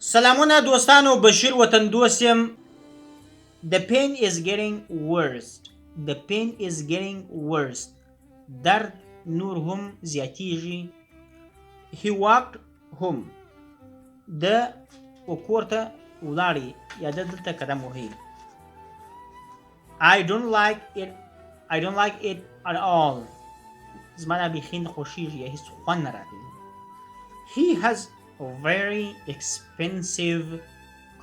سلامونه دوستانو، بشیر وطن دوست یم. The pain is getting worse. The pain is getting worse. درد نور هم زیاتیږي. He walked home. د کور ته ولاړی یا د دلته قدم وهي. I don't like it at all. زما دا بیخي نه خوښیږي یا هیڅ خوند نه راکوي. He has a very expensive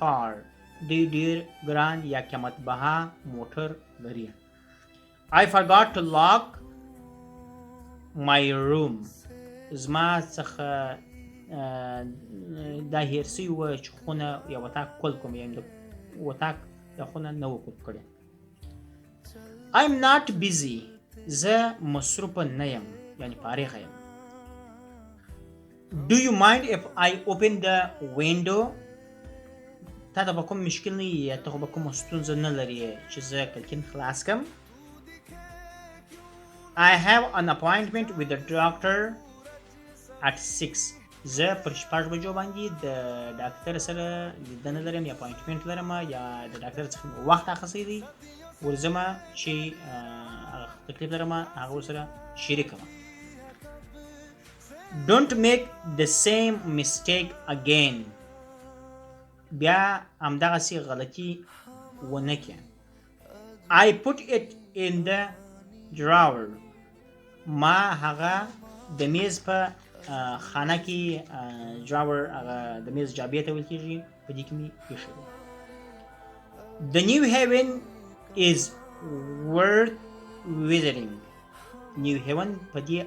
car. دوی ډیر ګران یا قیمت بها موټر لري. I forgot to lock my room. زما څخه دا هیر سوی وه چې خونه یا وطاق کل کوم، یا د وطاق یا خونه نه وه کل کړې. I'm not busy. زه مصروفه نه یم، یعنې فارغه یم. Do you mind if I open the window? تا ته به کوم مشکل نه وي یا ته خو به کومه ستونزه نه لرې چې زه کړکۍ خلاص کړم. I have an appointment with the doctor at 6. زه پر 6 بجو باندې د ډاکټر سره لیدنه لرم یا اپاینټمنټ لرم یا د ډاکټر څخه وخت اخیستی دی، ورځمه چې تکلیف لرم هغه ورسره شریکم. Don't make the same mistake again. بیا همدغسې غلطي ونه کړه. I put it in the drawer. ما هغه د میز په خانه کې drawer هغه د میز جابې ته ویل کېږي، په دې کې مې ایښی دی. The new heaven is worth visiting. New heaven په دې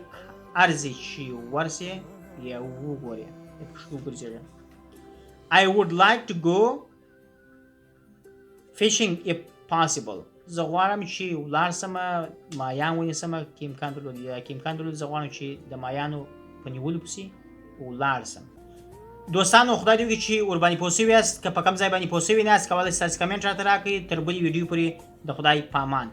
ارزي چې ورسې یا وګورې یا پکې وګرځېږه. I would like to go fishing if possible. زه غواړم چې ولاړ سمه ماهیان ونیسمه که امکان درلود، یا که امکان درلود زه غواړم چې د ماهیانو په نیولو پسې ولاړ سم. دوستانو، خدای دې وکړي چې ورباندې پوه سوي یاست. که په کوم ځای باندې پوه سوي نه یاست کولی شئ تاسې کمنټ راته راکړئ. تر بلې ویډیو پورې د خدای په امان.